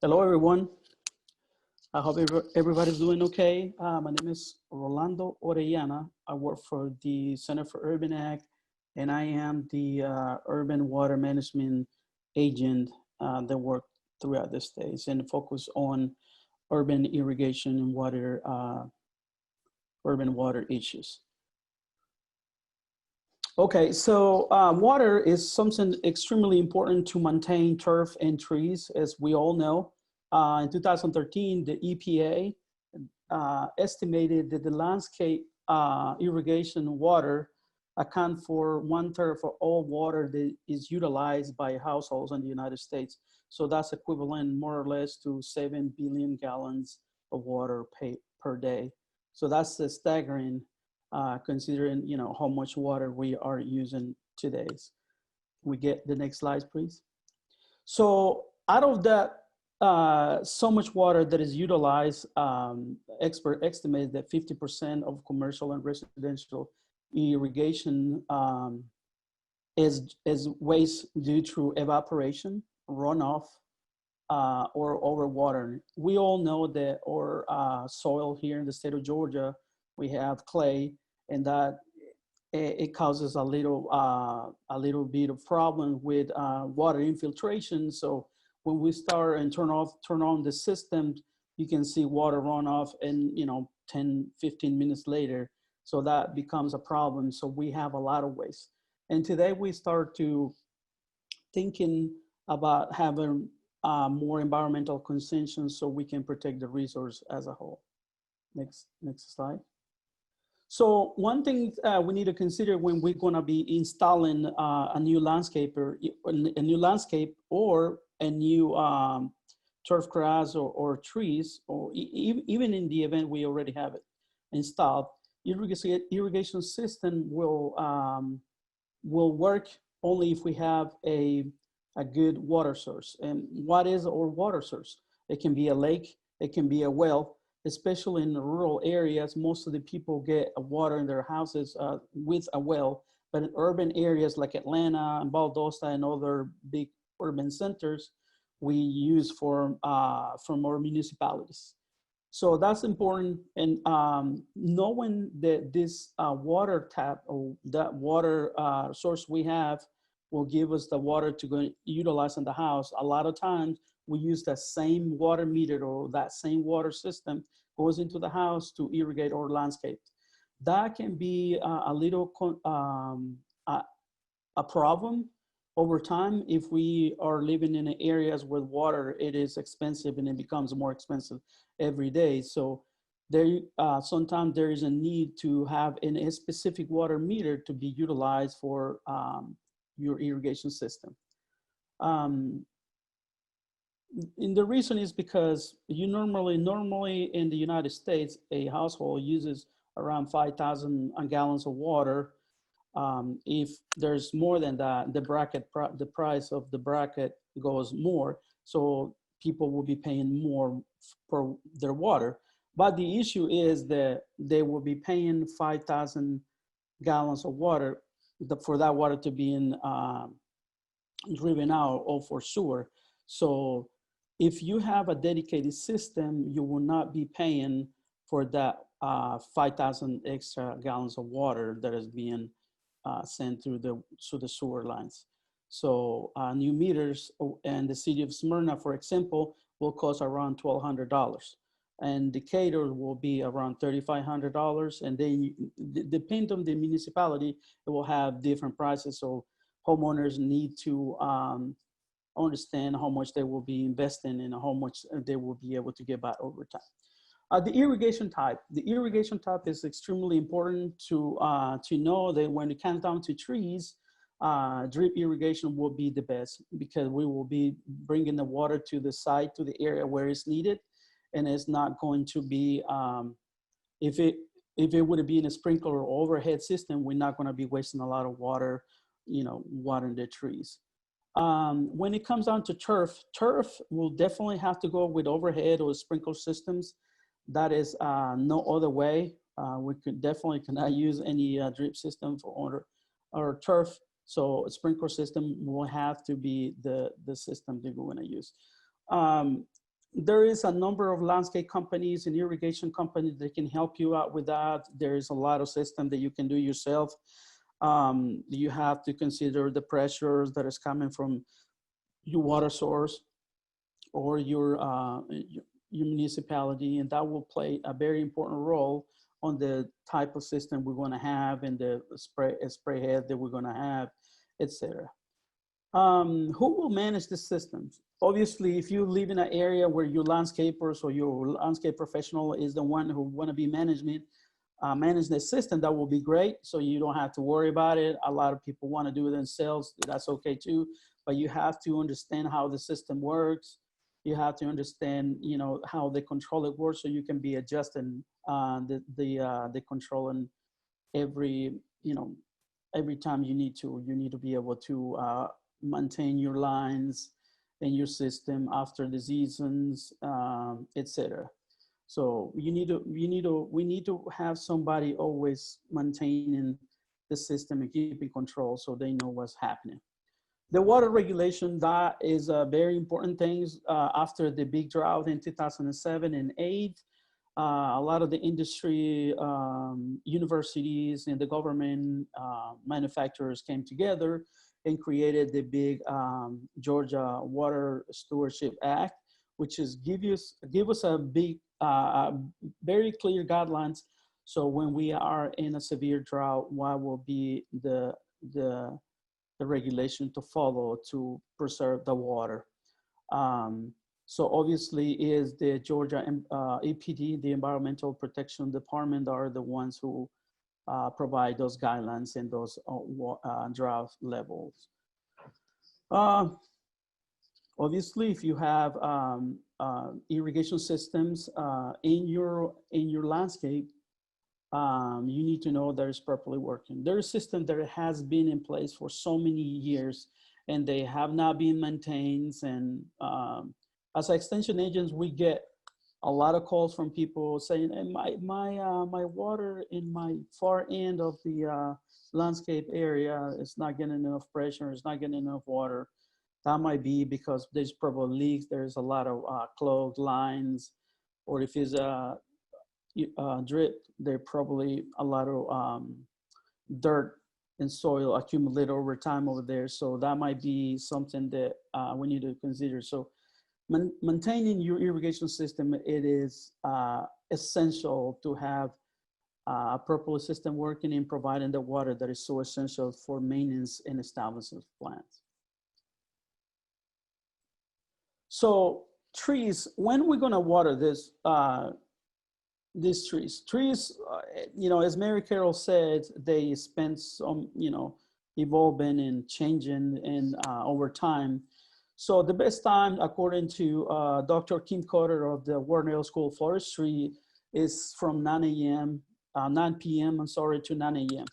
Hello, everyone. I hope everybody's doing okay. My name is Rolando Orellana. I work for the Center for Urban Ag, and I am the urban water management agent that work throughout the states and focus on urban irrigation and urban water issues. Okay, so water is something extremely important to maintain turf and trees, as we all know. In 2013, the EPA estimated that the landscape irrigation water account for 1/3 of all water that is utilized by households in the United States. So that's equivalent more or less to 7 billion gallons of water per day. So that's staggering, considering how much water we are using today. We get the next slide, please. So out of that, so much water that is utilized, expert estimates that 50% of commercial and residential irrigation is waste due to evaporation, runoff, or overwatering. We all know that our soil here in the state of Georgia, we have clay, and that it causes a little bit of problem with water infiltration. So when we start and turn on the system, you can see water run off and 10, 15 minutes later. So that becomes a problem. So we have a lot of waste. And today we start to thinking about having more environmental conscience so we can protect the resource as a whole. Next slide. So one thing we need to consider when we're going to be installing a new landscape or a new turf grass or trees, or even in the event we already have it installed, irrigation system will work only if we have a good water source. And what is our water source? It can be a lake, it can be a well. Especially in the rural areas, most of the people get water in their houses with a well, but in urban areas like Atlanta and Valdosta and other big urban centers, we use from our municipalities. So that's important, and knowing that this water tap or that water source we have will give us the water to go utilize in the house. A lot of times we use that same water meter or that same water system goes into the house to irrigate our landscape. That can be a little a problem over time if we are living in areas where water it is expensive and it becomes more expensive every day. So there sometimes there is a need to have a specific water meter to be utilized for your irrigation system. And the reason is because you normally in the United States, a household uses around 5,000 gallons of water. If there's more than that, the price of the bracket goes more. So people will be paying more for their water. But the issue is that they will be paying 5,000 gallons of water for that water to be driven out or for sewer. So if you have a dedicated system, you will not be paying for that 5,000 extra gallons of water that is being sent through the sewer lines. So new meters in the city of Smyrna, for example, will cost around $1,200. And Decatur will be around $3,500. And then depending on the municipality, it will have different prices. So homeowners need to understand how much they will be investing and how much they will be able to get back over time. The irrigation type. The irrigation type is extremely important to know that when it comes down to trees, drip irrigation will be the best because we will be bringing the water to the site, to the area where it's needed. And it's not going to be, if it would be in a sprinkler or overhead system, we're not going to be wasting a lot of water, watering the trees. When it comes down to turf will definitely have to go with overhead or sprinkler systems. That is no other way. We definitely cannot use any drip system for or turf. So a sprinkler system will have to be the system that we're going to use. there is a number of landscape companies and irrigation companies that can help you out with that. There is a lot of system that you can do yourself. You have to consider the pressures that is coming from your water source or your municipality, and that will play a very important role on the type of system we're going to have and the spray head that we're going to have, etc. Who will manage the systems? Obviously, if you live in an area where your landscapers or your landscape professional is the one who want to be manage the system, that will be great. So you don't have to worry about it. A lot of people want to do it themselves. That's okay too. But you have to understand how the system works. You have to understand, you know, how the controller works, so you can be adjusting the control and every, you know, every time you need to be able to maintain your lines and your system after the seasons, etc. So we need to have somebody always maintaining the system and keeping control so they know what's happening. The water regulation, that is a very important thing. After the big drought in 2007 and 8, a lot of the industry, universities and the government manufacturers came together and created the big Georgia Water Stewardship Act, which is give us a big, very clear guidelines. So when we are in a severe drought, what will be the regulation to follow to preserve the water. So obviously is the Georgia EPD, the Environmental Protection Department, are the ones who provide those guidelines and those drought levels. Obviously, if you have irrigation systems in your landscape, you need to know that it's properly working. There is a system that has been in place for so many years and they have not been maintained. And as extension agents, we get a lot of calls from people saying, hey, my water in my far end of the landscape area is not getting enough pressure, it's not getting enough water. That might be because there's probably leaks, there's a lot of clogged lines, or if it's a drip, there probably a lot of dirt and soil accumulated over time over there. So that might be something that we need to consider. So maintaining your irrigation system, it is essential to have a proper system working and providing the water that is so essential for maintenance and establishment of plants. So trees, when we're gonna water this, these trees, you know, as Mary Carroll said, they spend some, you know, evolving and changing and over time. So the best time, according to Dr. Kim Cotter of the Warnell School of Forestry, is from 9 p.m., I'm sorry, to 9 a.m.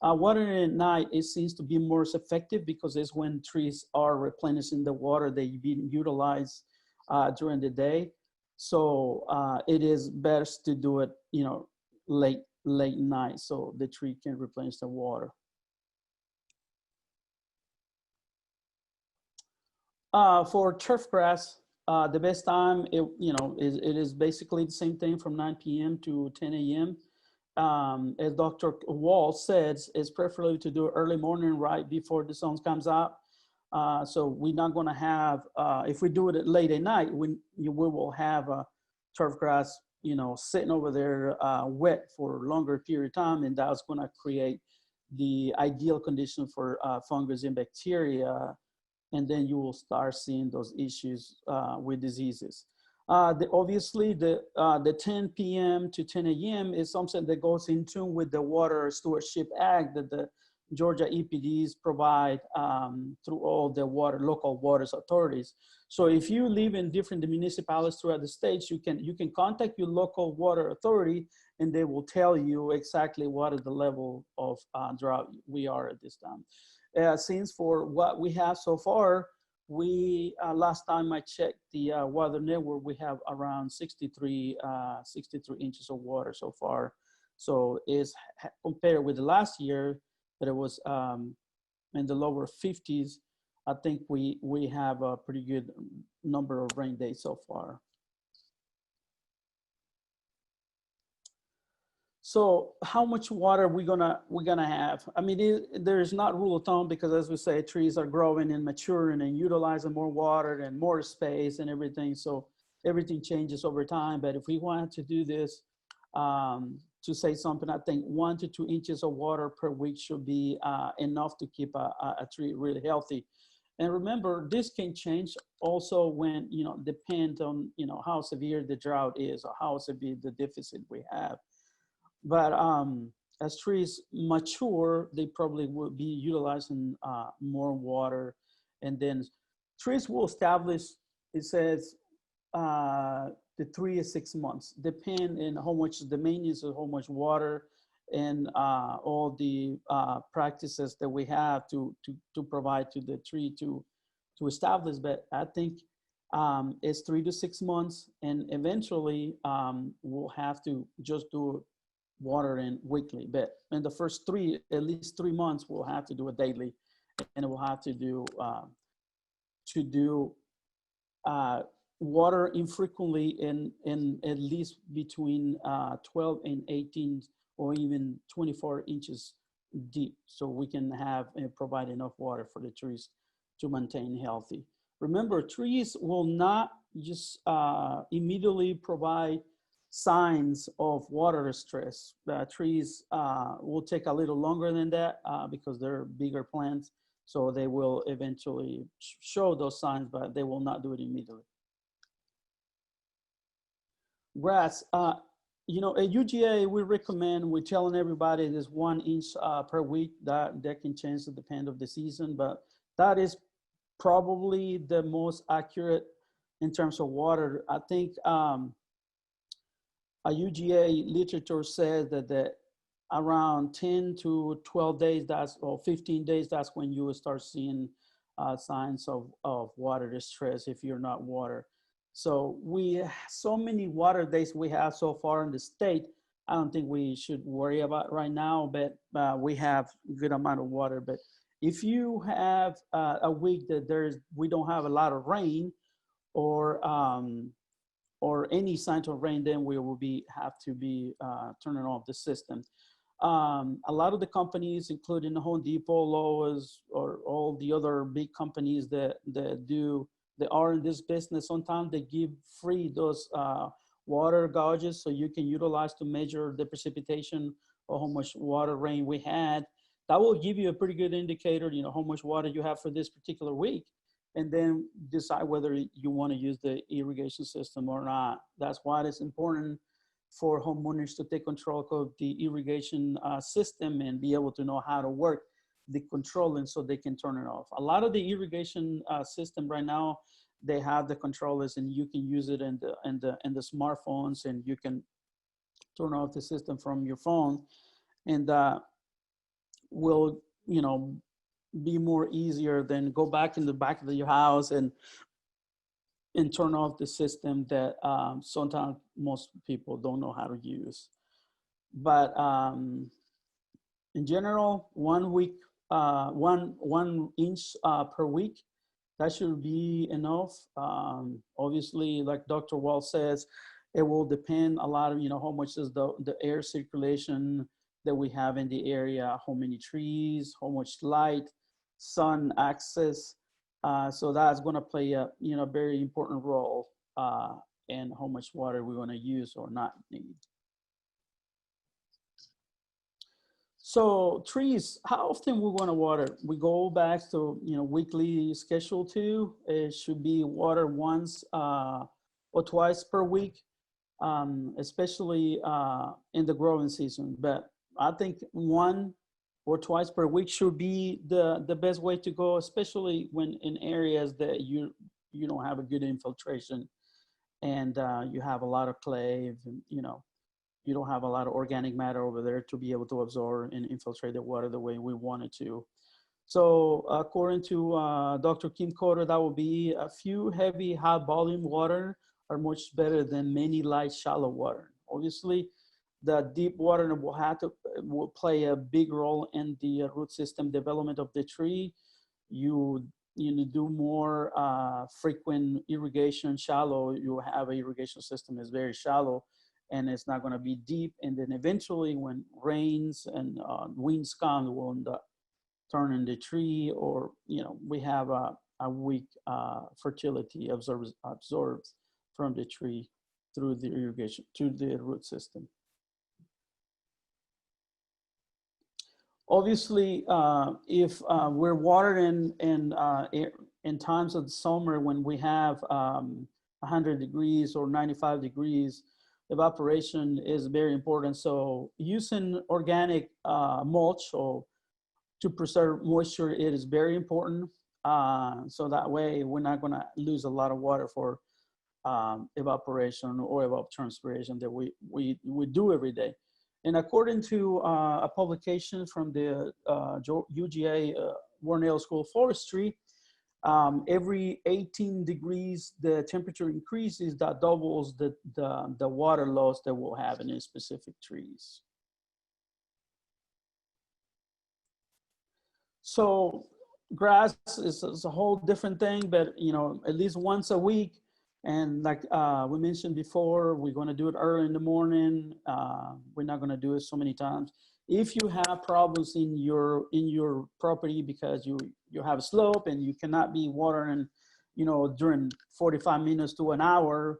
Watering at night, it seems to be more effective because it's when trees are replenishing the water they've been utilized during the day. So it is best to do it, you know, late night so the tree can replenish the water. For turfgrass, the best time, it is basically the same thing from 9 p.m. to 10 a.m. As Dr. Wall says, it's preferably to do it early morning right before the sun comes out. So we're not going to have, if we do it late at night, we will have a turfgrass, you know, sitting over there wet for a longer period of time, and that's going to create the ideal condition for fungus and bacteria, and then you will start seeing those issues with diseases. Obviously, the 10 p.m. to 10 a.m. is something that goes in tune with the Water Stewardship Act that the Georgia EPDs provide through all the local water authorities. So if you live in different municipalities throughout the states, you can contact your local water authority and they will tell you exactly what is the level of drought we are at this time. Since for what we have so far, we last time I checked the water network, we have around 63 inches of water so far. So is compared with the last year that it was in the lower 50s. I think we have a pretty good number of rain days so far. So how much water we're gonna have? I mean, there's not rule of thumb, because as we say, trees are growing and maturing and utilizing more water and more space and everything. So everything changes over time. But if we wanted to do this, to say something, I think 1 to 2 inches of water per week should be enough to keep a tree really healthy. And remember, this can change also when, depend on, how severe the drought is or how severe the deficit we have. But as trees mature, they probably will be utilizing more water. And then trees will establish, it says, the 3 to 6 months, depend on how much the maintenance of how much water and all the practices that we have to provide to the tree to establish. But I think it's 3 to 6 months, and eventually we'll have to just do watering weekly. But in the first at least 3 months, we'll have to do it daily, and we'll have to do water infrequently in at least between 12 and 18 or even 24 inches deep, so we can have and provide enough water for the trees to maintain healthy. Remember, trees will not just immediately provide signs of water stress. Trees will take a little longer than that because they're bigger plants, so they will eventually show those signs, but they will not do it immediately. Grass, at UGA, we recommend, we're telling everybody this 1 inch per week. That can change to depend of the season, but that is probably the most accurate in terms of water. I think a UGA literature says that around 10 to 12 days, or 15 days, that's when you will start seeing signs of water distress if you're not water. So so many water days we have so far in the state, I don't think we should worry about right now, but we have a good amount of water. But if you have a week that we don't have a lot of rain or any signs of rain, then we will have to be turning off the system. A lot of the companies, including the Home Depot, Lowe's, or all the other big companies that are in this business, sometimes they give free those water gauges, so you can utilize to measure the precipitation or how much water rain we had. That will give you a pretty good indicator, how much water you have for this particular week, and then decide whether you want to use the irrigation system or not. That's why it's important for homeowners to take control of the irrigation system and be able to know how to work the controlling so they can turn it off. A lot of the irrigation system right now, they have the controllers, and you can use it in the smartphones, and you can turn off the system from your phone, and will be more easier than go back in the back of your house and turn off the system that sometimes most people don't know how to use. But in general, 1 week, 1 inch per week, that should be enough. Obviously, like Dr. Wall says, it will depend a lot of, how much is the air circulation that we have in the area, how many trees, how much light, sun access. So that's going to play a very important role in how much water we're going to use or not need. So trees, how often we want to water? We go back to weekly schedule 2. It should be water once or twice per week, especially in the growing season. But I think 1 or twice per week should be the best way to go, especially when in areas that you don't have a good infiltration, and you have a lot of clay, and you don't have a lot of organic matter over there to be able to absorb and infiltrate the water the way we want it to. So according to Dr. Kim Cotter, that will be a few heavy, high volume water are much better than many light, shallow water. Obviously, the deep water will play a big role in the root system development of the tree. You do more frequent irrigation, shallow. You have an irrigation system is very shallow, and it's not going to be deep. And then eventually when rains and winds come, it will end up turning the tree, or, we have a weak fertility absorbs from the tree through the irrigation, to the root system. Obviously, if we're watering in times of the summer when we have 100 degrees or 95 degrees, evaporation is very important. So using organic mulch or to preserve moisture, it is very important. So that way we're not going to lose a lot of water for evaporation or evapotranspiration that we do every day. And according to a publication from the UGA Warnell School of Forestry, every 18 degrees, the temperature increases, that doubles the water loss that we'll have in specific trees. So grass is a whole different thing, but at least once a week. And like we mentioned before, we're going to do it early in the morning. We're not going to do it so many times. If you have problems in your property because you have a slope and you cannot be watering, during 45 minutes to an hour,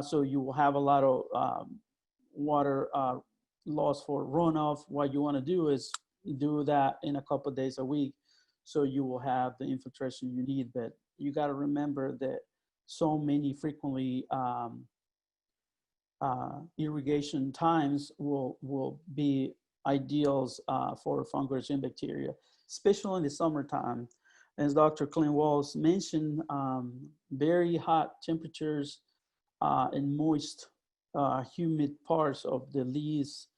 so you will have a lot of water loss for runoff. What you want to do is do that in a couple of days a week, so you will have the infiltration you need. But you got to remember that so many frequently irrigation times will be ideals for fungus and bacteria, especially in the summertime. As Dr. Clint Walls mentioned, very hot temperatures and moist, humid parts of the leaves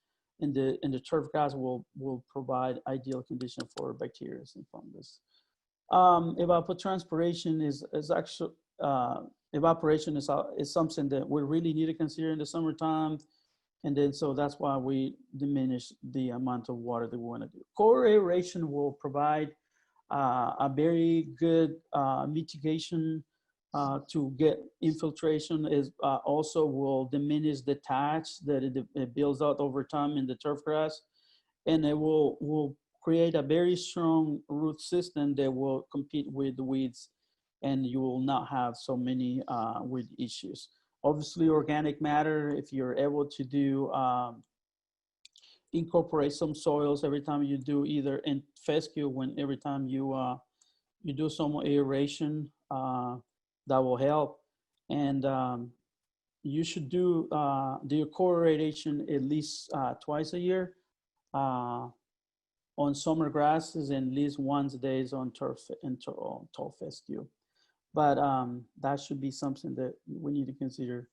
in the turfgrass will provide ideal condition for bacteria and fungus. Evapotranspiration is actually evaporation is something that we really need to consider in the summertime. And then, so that's why we diminish the amount of water that we want to do. Core aeration will provide a very good mitigation to get infiltration. Is also will diminish the thatch that it builds out over time in the turfgrass, and it will create a very strong root system that will compete with the weeds, and you will not have so many weed issues. Obviously, organic matter, if you're able to do incorporate some soils every time you do either in fescue, every time you do some aeration, that will help. And you should do the core aeration at least twice a year on summer grasses, and at least once a day on turf and tall fescue. But that should be something that we need to consider